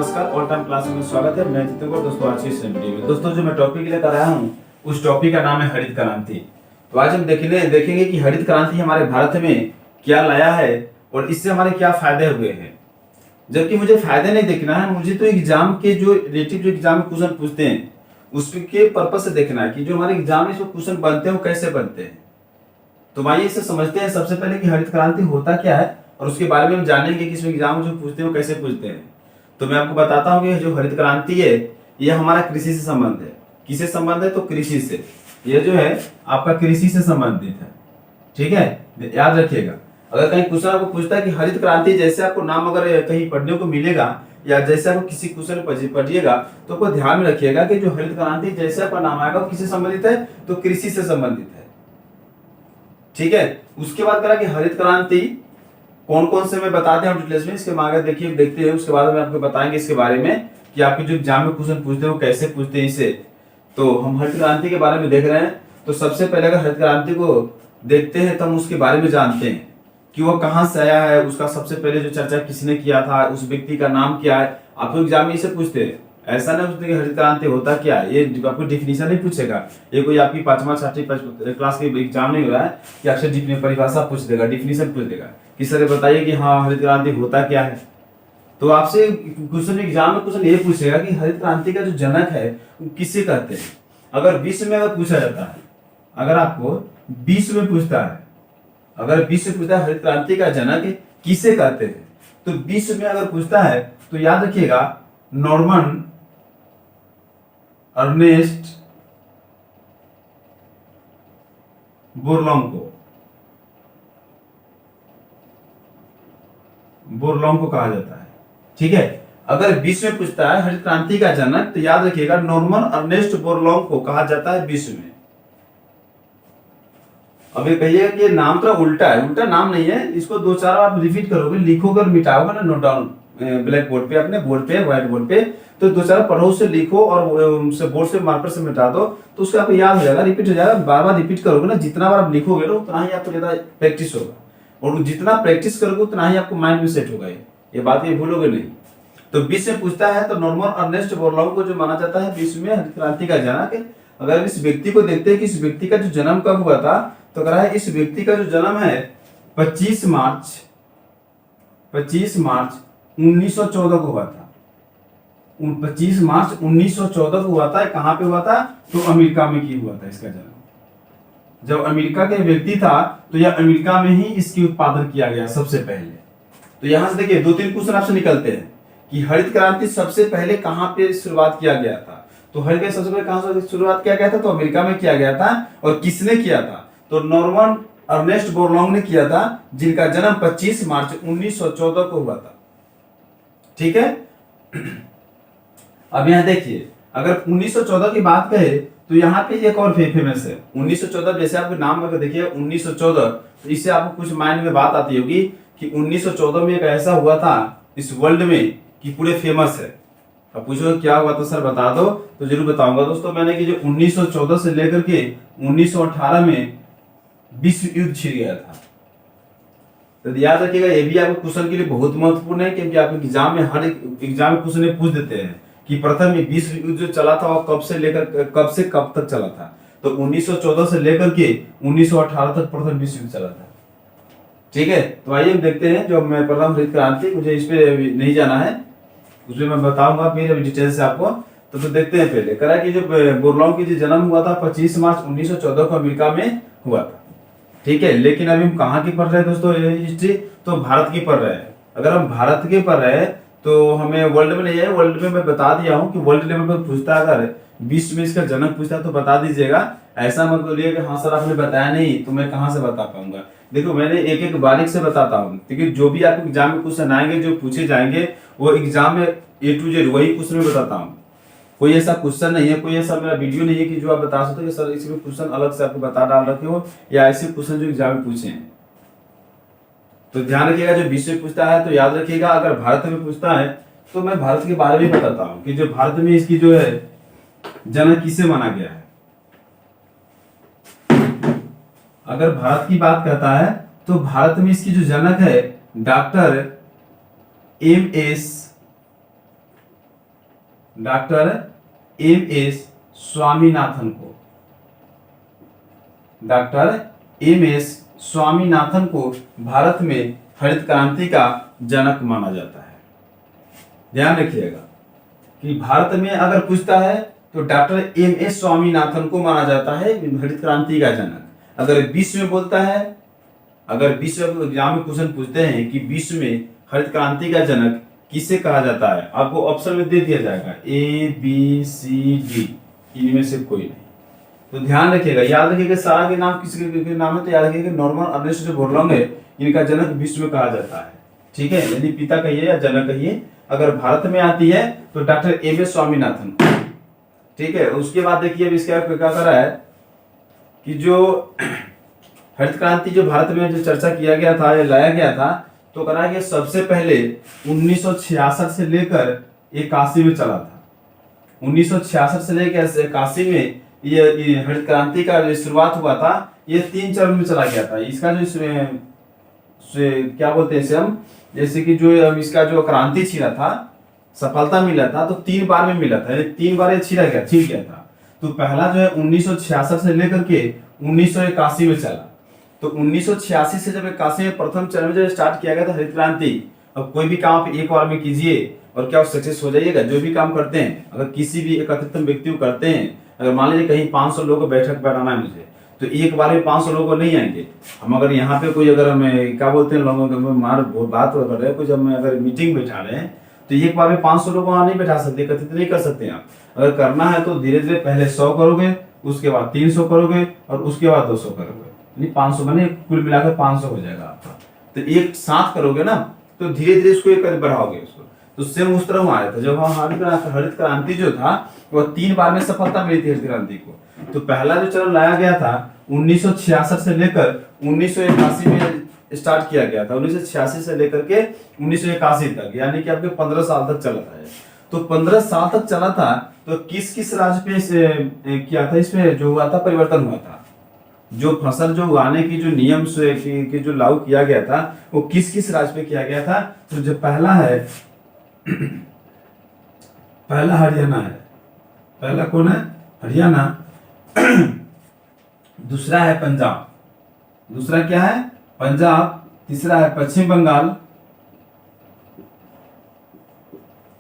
नमस्कार। All time class में स्वागत है। मैं जितेंद्र। दोस्तों आज की इस वीडियो में दोस्तों जो मैं टॉपिक लेकर आया हूँ उस टॉपिक का नाम है हरित क्रांति। तो आज हम देखेंगे कि हरित क्रांति हमारे भारत में क्या लाया है और इससे हमारे क्या फायदे हुए हैं। जबकि मुझे फायदे नहीं देखना है, मुझे तो एग्जाम के जो रिलेटिव जो एग्जाम में क्वेश्चन पूछते हैं उसके पर्पज से देखना है कि जो हमारे एग्जाम में जो क्वेश्चन बनते हैं वो कैसे बनते हैं। तो आइए इसे समझते हैं सबसे पहले कि हरित क्रांति होता क्या है और उसके बारे में हम जानेंगे कि इसमें एग्जाम में जो पूछते हैं वो कैसे पूछते हैं। तो मैं आपको बताता हूँ कि जो हरित क्रांति है यह हमारा कृषि से संबंध है। किससे संबंध है? तो कृषि से। यह जो है आपका कृषि से संबंधित है। ठीक है, याद रखिएगा। अगर कहीं क्वेश्चन आपको पूछता है कि हरित क्रांति, जैसे आपको नाम अगर कहीं पढ़ने को मिलेगा या जैसे आपको किसी क्वेश्चन पढ़िएगा तो आपको ध्यान में रखिएगा कि जो हरित क्रांति जैसे आपका नाम आएगा वो किससे संबंधित है? तो कृषि से संबंधित है। ठीक है, उसके बाद करा कि हरित क्रांति कौन कौन से मैं बताते हैं डिटेल्स में, इसके आगे देखिए देखते हैं। उसके बाद में आपको बताएंगे इसके बारे में कि आपके जो एग्जाम में क्वेश्चन पूछते हैं वो कैसे पूछते हैं इसे। तो हम हरित क्रांति के बारे में देख रहे हैं। तो सबसे पहले अगर हरित क्रांति को देखते हैं तो हम उसके बारे में जानते हैं कि वो कहाँ से आया है, उसका सबसे पहले जो चर्चा किसने किया था, उस व्यक्ति का नाम क्या है। आपको एग्जाम में इसे पूछते हैं, ऐसा नहीं पूछते कि हरित क्रांति होता क्या है। ये आपको डिफिनीशन नहीं पूछेगा। ये कोई आपकी पांचवा छठी क्लास के एग्जाम नहीं हो रहा है कि अक्षर परिभाषा पूछ देगा, डिफिनीशन पूछ देगा कि सर बताइए कि हाँ हरित क्रांति होता क्या है। तो आपसे क्वेश्चन एग्जाम में क्वेश्चन ये पूछेगा कि हरित क्रांति का जो जनक है वो किसे कहते हैं। अगर विश्व में अगर पूछा जाता है, अगर आपको विश्व में पूछता है, अगर विश्व में पूछता है हरित क्रांति का जनक किसे कहते हैं, तो विश्व में अगर पूछता है तो याद रखिएगा नॉर्मन अर्नेस्ट बोरलॉन्ग को कहा जाता है। ठीक है, अगर विश्व में पूछता है हरित क्रांति का जनक तो याद रखिएगा नॉर्मन अर्नेस्ट बोरलॉन्ग को कहा जाता है विश्व में। अब ये कहिएगा कि नाम तो उल्टा है, उल्टा नाम नहीं है। इसको दो चार बार रिपीट करोगे, लिखोगे और मिटाओगे ना, नोट डाउन ब्लैक बोर्ड पे, अपने बोर्ड पे, व्हाइट बोर्ड पे, तो दो चार पढ़ो से लिखो और बोर्ड से मार्कर से मिटा दो तो उसका आपको याद हो जाएगा, रिपीट हो जाएगा। बार बार रिपीट करोगे ना, जितना बार आप लिखोगे ना उतना ही आपको ज्यादा प्रैक्टिस होगा और जितना प्रैक्टिस करोगे उतना ही आपको माइंड में सेट होगा। ये बात ये भूलोगे नहीं। तो विश्व में पूछता है तो नॉर्मन अर्नेस्ट बोरलॉन्ग को जो माना जाता है विश्व में हरित क्रांति का जनक। अगर इस व्यक्ति को देखते हैं कि इस व्यक्ति का जो जन्म कब हुआ था, तो कह रहा है इस व्यक्ति का जो जन्म है 25 मार्च 1914 को हुआ था। 25 मार्च 1914 को हुआ था। कहां पे हुआ था? तो अमेरिका में की हुआ था इसका जन्म। जब अमेरिका के व्यक्ति था तो यह अमेरिका में ही इसकी उत्पादन किया गया सबसे पहले। तो यहां से देखिए दो तीन क्वेश्चन आपसे निकलते हैं कि हरित क्रांति सबसे पहले कहां पे शुरुआत किया गया था। तो हरित क्रांति सबसे पहले कहां से शुरुआत किया गया था? तो अमेरिका में किया गया था। और किसने किया था? तो नॉर्मन अर्नेस्ट बोरलॉन्ग ने किया था, जिनका जन्म 25 मार्च 1914 को हुआ था। ठीक है, अब यहां देखिए अगर 1914 की बात कहे तो यहाँ पे एक और फेमस है 1914। जैसे आपके नाम अगर देखिए 1914 तो इससे आपको कुछ माइंड में बात आती होगी कि 1914 में एक ऐसा हुआ था इस वर्ल्ड में कि पूरे फेमस है। अब पूछो क्या हुआ था सर बता दो, तो जरूर बताऊंगा दोस्तों। मैंने कि जो 1914 से लेकर के 1918 में विश्व युद्ध छिड़ गया था। तो याद रखिएगा ये भी आपके क्वेश्चन के लिए बहुत महत्वपूर्ण है, क्योंकि आपके एग्जाम में हर एग्जाम में क्वेश्चन पूछ देते हैं कि प्रथम विश्व युद्ध जो चला था और कब से कब तक चला था। तो 1914 से लेकर के 1918 तक प्रथम विश्व युद्ध चला था। ठीक है, तो आइए हम देखते हैं। जो मैं पढ़ रहा हूँ हरित क्रांति, मुझे इस पे नहीं जाना है, उसमें मैं बताऊंगा फिर डिटेल से आपको। तो देखते हैं पहले करा कि जो बोरलॉन्ग की जो जन्म हुआ था 25 मार्च 1914 को अमेरिका में हुआ था। ठीक है, लेकिन अभी हम कहाँ की पढ़ रहे हैं दोस्तों हिस्ट्री? तो भारत की पढ़ रहे हैं। अगर हम भारत की पढ़ रहे हैं तो हमें वर्ल्ड में नहीं है। वर्ल्ड में मैं बता दिया हूँ कि वर्ल्ड लेवल पर पूछता है, अगर विश्व में इसका जनक पूछता है तो बता दीजिएगा। ऐसा मत बोलिए कि हाँ सर आपने बताया नहीं तो मैं कहाँ से बता पाऊंगा। देखो मैंने एक एक बारीक से बताता हूँ, क्योंकि जो भी आपको एग्जाम में क्वेश्चन आएंगे जो पूछे जाएंगे वो एग्जाम में A to Z वही क्वेश्चन में बताता हूँ। कोई ऐसा क्वेश्चन नहीं है, कोई ऐसा मेरा वीडियो नहीं है कि जो आप बता सकते हो सर इसमें क्वेश्चन अलग से आपको बता डाल रखे हो या ऐसे क्वेश्चन जो एग्जाम में पूछे हैं। तो ध्यान रखिएगा जो विश्व में पूछता है तो याद रखिएगा, अगर भारत में पूछता है तो मैं भारत के बारे में बताता हूँ कि जो भारत में इसकी जो है जनक किसे माना गया है। अगर भारत की बात करता है तो भारत में इसकी जो जनक है doctor M.S. Doctor M S Swaminathan को, डॉक्टर एम एस स्वामीनाथन को भारत में हरित क्रांति का जनक माना जाता है। ध्यान रखिएगा कि भारत में अगर पूछता है तो डॉक्टर एम एस स्वामीनाथन को माना जाता है हरित क्रांति का जनक। अगर विश्व में बोलता है, अगर विश्व एग्जाम में क्वेश्चन पूछते हैं कि विश्व में हरित क्रांति का जनक किसे कहा जाता है, आपको ऑप्शन में दे दिया जाएगा ए बी सी डी, इनमें से कोई नहीं। तो ध्यान रखिएगा, याद रखिएगा सारा के नाम किसके नाम है, तो याद रखिएगा नॉर्मन अर्नेस्ट जो बोरलॉन्ग है इनका जनक विश्व में कहा जाता है। ठीक है, यदि पिता कहिए या जनक कहिए, अगर भारत में आती है तो डॉक्टर एम एस स्वामीनाथन। ठीक है, उसके बाद देखिए अब इसका क्या कर रहा है कि जो हरित क्रांति जो भारत में जो चर्चा किया गया था या लाया गया था, तो करा गया सबसे पहले 1966 से लेकर 81 में चला था। 1966 से लेकर 81 में ये हरित क्रांति का जो शुरुआत हुआ था, ये 3 चरण में चला गया था। इसका जो क्या बोलते हैं इसे हम, जैसे कि जो इसका जो क्रांति छिड़ा था, सफलता मिला था, तो 3 बार में मिला था, 3 बार ये छिड़ गया था। तो पहला जो है 1966 से लेकर के 1981 में चला। तो 1986 से जब 81 में प्रथम चरण में जब स्टार्ट किया गया था हरित क्रांति। अब कोई भी काम आप एक बार में कीजिए और क्या सक्सेस हो जाइएगा। जो भी काम करते हैं, अगर किसी भी एकत्रित व्यक्ति को करते हैं, अगर मान लीजिए कहीं 500 लोगों को बैठक बैठाना है मुझे, तो एक बार में 500 लोग नहीं आएंगे। हम अगर यहाँ पे कोई अगर हमें क्या बोलते हैं लोगों को बात कर रहे हैं, कुछ हम अगर मीटिंग बैठा रहे हैं, तो एक बार में 500 लोग वहां नहीं बैठा सकते, एकत्रित नहीं कर सकते आप। अगर करना है तो धीरे धीरे पहले 100 करोगे, उसके बाद 300 करोगे और उसके बाद 200 करोगे, यानी 500 बने, कुल मिलाकर 500 हो जाएगा आपका। तो एक साथ करोगे ना, तो धीरे धीरे उसको एक बढ़ाओगे उसको। तो सेम उस तरह आया था जब हरित क्रांति जो था वो 3 बार में सफलता मिली थी हरित क्रांति को। तो पहला जो चरण लाया गया था 1966 से लेकर 1981 में स्टार्ट किया गया था। 1986 से लेकर के 1981 तक, यानी कि आपके 15 साल तक चला था। तो 15 साल तक चला था, तो किस किस राज्य पे किया था, इसमें जो हुआ था परिवर्तन हुआ था। जो फसल जो उगाने की जो नियम से की जो लागू किया गया था, वो किस किस राज्य पे किया गया था। तो जो पहला है पहला हरियाणा है, पहला कौन है, हरियाणा। दूसरा है पंजाब, दूसरा क्या है, पंजाब। तीसरा है पश्चिम बंगाल,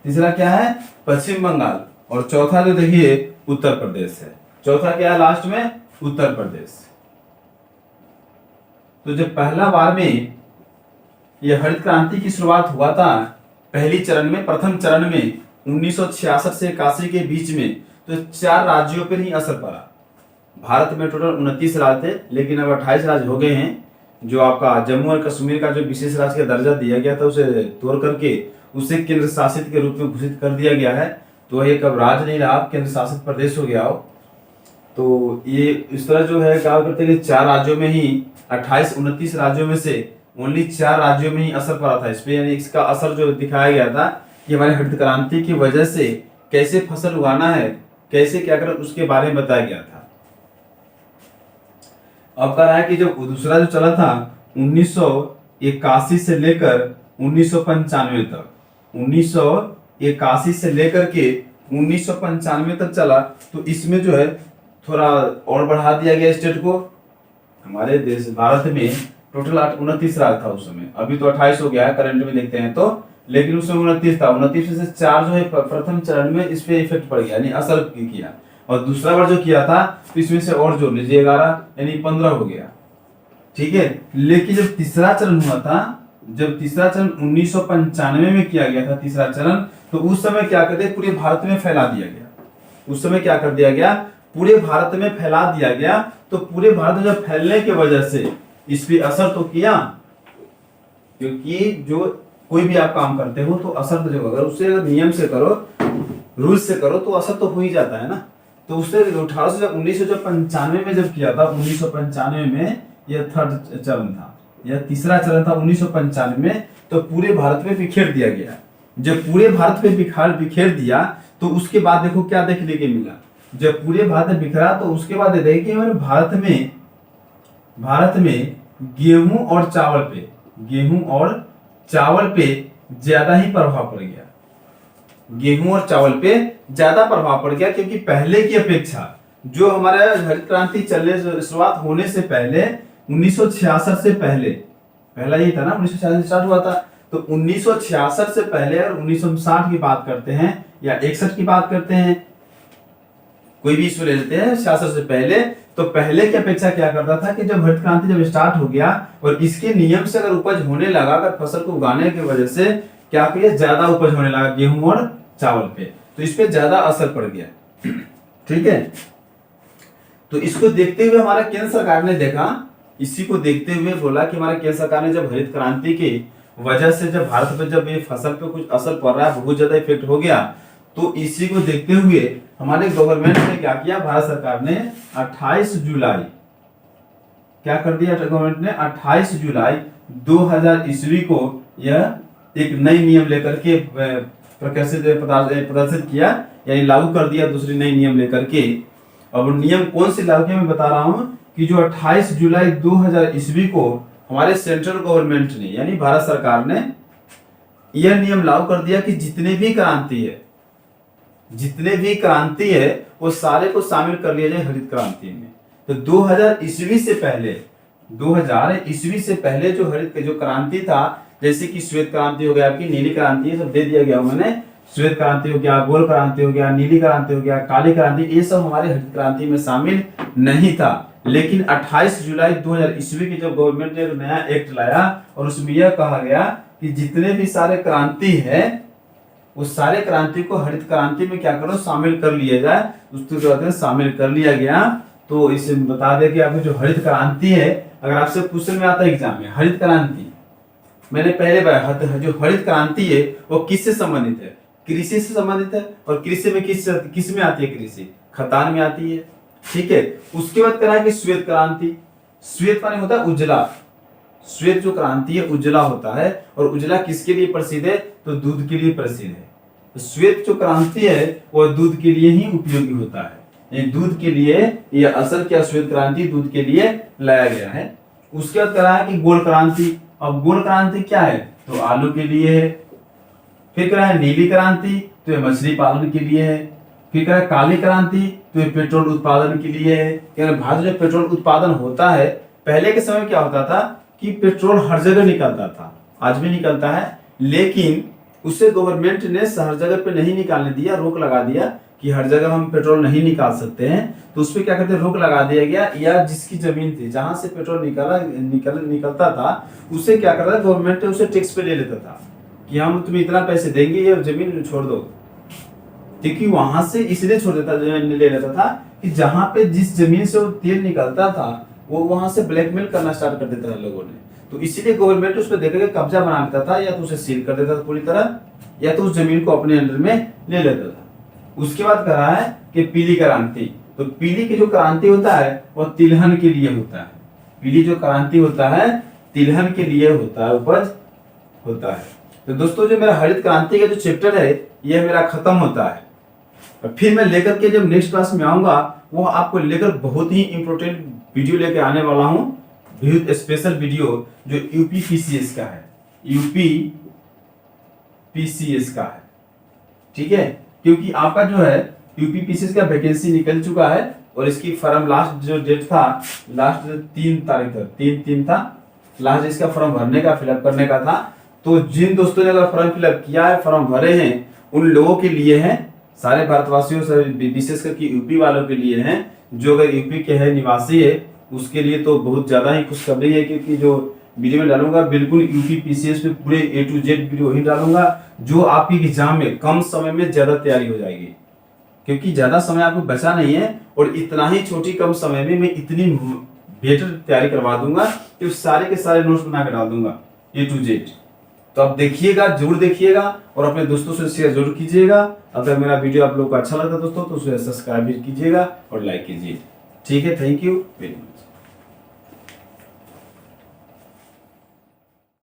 तीसरा क्या है, पश्चिम बंगाल। और चौथा जो देखिए उत्तर प्रदेश है। चौथा क्या है लास्ट में, उत्तर प्रदेश। तो जब पहला बार में यह हरित क्रांति की शुरुआत हुआ था, पहली चरण में, प्रथम चरण में 1966 से 81 के बीच में, तो 4 राज्यों पर ही असर पड़ा। भारत में टोटल 29 राज्य थे, लेकिन अब 28 राज्य हो गए हैं। जो आपका जम्मू और कश्मीर का जो विशेष राज्य का दर्जा दिया गया था, उसे तोड़ करके उसे केंद्र शासित के रूप में घोषित कर दिया गया है। तो एक अब राज्य नहीं रहा, केंद्र शासित प्रदेश हो गया हो। तो ये इस तरह जो है क्या करते हैं कि 4 राज्यों में ही 29 राज्यों में से ओनली 4 राज्यों में ही असर पड़ा था इस पे। यानी इसका असर जो दिखाया गया था कि हमारे हरित क्रांति की वजह से कैसे फसल उगाना है, कैसे क्या करें, उसके बारे में बताया गया था। अब कह रहा है कि जब दूसरा जो चला था 1981 से लेकर 1995 तक, 1981 से लेकर के 1995 तक चला, तो इसमें जो है थोड़ा और बढ़ा दिया गया स्टेट को। हमारे देश भारत में टोटल 29 राज्य था उस समय, अभी तो 28 हो गया है करंट में देखते हैं तो, लेकिन उस समय 29 था। 29 में से 4 जो है प्रथम चरण में इस पे इफेक्ट पड़ गया, यानी असर किया। और दूसरा बार जो किया था तो इसमें से और जोड़ लीजिए 11, यानी 15 हो गया। ठीक है, लेकिन जब तीसरा चरण हुआ था, जब तीसरा चरण 1995 में किया गया था तीसरा चरण, तो उस समय क्या करते, पूरे भारत में फैला दिया गया। उस समय क्या कर दिया गया, पूरे भारत में फैला दिया गया। तो पूरे भारत में जब फैलने की वजह से इस पे असर तो किया, क्योंकि जो कोई भी आप काम करते हो तो असर तो जो अगर उससे नियम से करो, रूल से करो, तो असर तो हो ही जाता है ना। तो उससे 1995 में जब किया था, 1995 में यह थर्ड चरण था, यह तीसरा चरण था 1995 में, तो पूरे भारत में बिखेर दिया गया। जब पूरे भारत में बिखेर दिया, तो उसके बाद देखो क्या देखने के मिला। जब पूरे भारत में बिखरा, तो उसके बाद देखिए भारत में गेहूं और चावल पे ज्यादा ही प्रभाव पड़ गया। गेहूं और चावल पे ज्यादा प्रभाव पड़ गया, क्योंकि पहले की अपेक्षा जो हमारा हरित क्रांति चलने शुरुआत होने से पहले 1966 से पहले, पहला यही था ना 1966 स्टार्ट हुआ था, तो 1966 से पहले और 1960 की बात करते हैं या 61 की बात करते हैं, कोई भी इशू ले लेते हैं 66 से पहले, तो पहले की अपेक्षा क्या करता था कि जब हरित क्रांति जब स्टार्ट हो गया और इसके नियम से अगर उपज होने लगा, अगर फसल को उगाने की वजह से क्या किया, ज्यादा उपज होने लगा गेहूं और चावल पे, तो इस पे ज्यादा असर पड़ गया। ठीक है, तो इसको देखते हुए हमारा केंद्र सरकार ने देखा, इसी को देखते हुए बोला कि हमारे केंद्र सरकार ने जब हरित क्रांति की वजह से जब भारत पे जब ये फसल पे कुछ असर पड़ रहा है, बहुत ज्यादा इफेक्ट हो गया, तो इसी को देखते हुए हमारे गवर्नमेंट ने क्या किया, भारत सरकार ने 28 जुलाई क्या कर दिया, गवर्नमेंट ने 28 जुलाई 2000 ईस्वी को यह एक नई नियम लेकर के प्रदर्शित किया, यानी लागू कर दिया, दूसरी नई नियम लेकर के। अब नियम कौन से लागू किया मैं बता रहा हूं कि जो 28 जुलाई 2000 ईस्वी को हमारे सेंट्रल गवर्नमेंट ने यानी भारत सरकार ने यह नियम लागू कर दिया कि जितने भी क्रांति है वो सारे को शामिल कर लिया जाए हरित क्रांति में। तो 2000 ईस्वी से पहले जो हरित जो क्रांति था, जैसे कि श्वेत क्रांति हो गया, आपकी नीली क्रांति, ये सब दे दिया गया उन्होंने, श्वेत क्रांति हो गया, गोल क्रांति हो गया, नीली क्रांति हो गया, काली क्रांति, ये सब हमारे हरित क्रांति में शामिल नहीं था। लेकिन 28 जुलाई 2000 ईस्वी की जब गवर्नमेंट ने नया एक्ट लाया और उसमें यह कहा गया कि जितने भी सारे क्रांति है उस सारे क्रांति को हरित क्रांति में क्या करो, शामिल कर लिया जाए। उसको शामिल कर लिया गया। तो इसे बता दें कि आपकी जो हरित क्रांति है, अगर आपसे क्वेश्चन में आता है एग्जाम में, हरित क्रांति मैंने पहले बताया, जो हरित क्रांति है वो किससे संबंधित है, कृषि से संबंधित है। और कृषि में किस में आती है, कृषि खदान में आती है। ठीक है, उसके बाद करा कि श्वेत क्रांति, श्वेत माने होता है उजला, श्वेत जो क्रांति है उजला होता है, और उजला किसके लिए प्रसिद्ध है, तो दूध के लिए प्रसिद्ध है। तो श्वेत जो क्रांति है वो दूध के लिए ही उपयोगी होता है, ये दूध के लिए, ये असल क्या श्वेत क्रांति दूध के लिए लाया गया है। उसके बाद करा है कि गोल क्रांति। अब गोल क्रांति क्या है, तो आलू के लिए है। फिर करा है नीली क्रांति, तो ये मछली पालन के लिए है। फिर करा काली क्रांति, तो ये पेट्रोल उत्पादन के लिए है। यानी भारत में पेट्रोल उत्पादन होता है, पहले के समय क्या होता था कि पेट्रोल हर जगह निकलता था, आज भी निकलता है, लेकिन उसे गवर्नमेंट ने हर जगह पे नहीं निकालने दिया, रोक लगा दिया कि हर जगह हम पेट्रोल नहीं निकाल सकते हैं। तो उस पर क्या करते, रोक लगा दिया गया, या जिसकी जमीन थी जहां से पेट्रोल निकलता था उसे क्या करता था गवर्नमेंट, उसे टैक्स पे ले लेता था कि हम तुम्हें इतना पैसे देंगे, ये जमीन छोड़ दो। क्योंकि वहां से इसलिए छोड़ देता ले लेता था कि जहां पे जिस जमीन से वो तेल निकलता था वो वहां से ब्लैकमेल करना स्टार्ट कर देता था लोगों ने। तो इसीलिए गवर्नमेंट उस पर देकर कब्जा बना लेता था, या तो उसे सील कर देता था पूरी तरह, या तो उस जमीन को अपने अंडर में ले लेता था। उसके बाद कहा है कि पीली क्रांति। तो पीली की जो क्रांति होता है वो तिलहन के लिए होता है। पीली जो क्रांति होता है तिलहन के लिए होता है, उपज होता है। तो दोस्तों जो मेरा हरित क्रांति का जो चैप्टर है ये मेरा खत्म होता है। और फिर मैं लेकर के जब नेक्स्ट क्लास में आऊंगा वो आपको लेकर बहुत ही इंपॉर्टेंट वीडियो लेकर आने वाला हूं, बहुत स्पेशल वीडियो जो यूपी पीसीएस का है, यूपी पीसीएस का है। ठीक है, क्योंकि आपका जो है यूपी पीसीएस का वैकेंसी निकल चुका है और इसकी फॉर्म लास्ट जो डेट था, लास्ट 3 तारीख था, 3 था लास्ट इसका फॉर्म भरने का, फिलअप करने का था। तो जिन दोस्तों ने अगर फॉर्म फिलअप किया है, फॉर्म भरे हैं, उन लोगों के लिए है, सारे भारतवासियों से विशेष करके यूपी वालों के लिए है। जो अगर यूपी के है निवासी है उसके लिए तो बहुत ज्यादा ही खुशखबरी है, क्योंकि जो वीडियो में डालूंगा बिल्कुल यूपी पीसीएस पे पूरे A to Z वीडियो ही डालूंगा, जो आपकी एग्जाम में कम समय में ज्यादा तैयारी हो जाएगी। क्योंकि ज्यादा समय आपको बचा नहीं है और इतना ही छोटी कम समय में मैं इतनी बेटर तैयारी करवा दूंगा कि सारे के सारे नोट्स बना के डाल दूंगा A to Z। तो आप देखिएगा, जरूर देखिएगा और अपने दोस्तों से शेयर जरूर कीजिएगा। अगर मेरा वीडियो आप लोग को अच्छा लगता दोस्तों तो उसे सब्सक्राइब भी कीजिएगा और लाइक कीजिए। ठीक है, थैंक यू वेरी मच।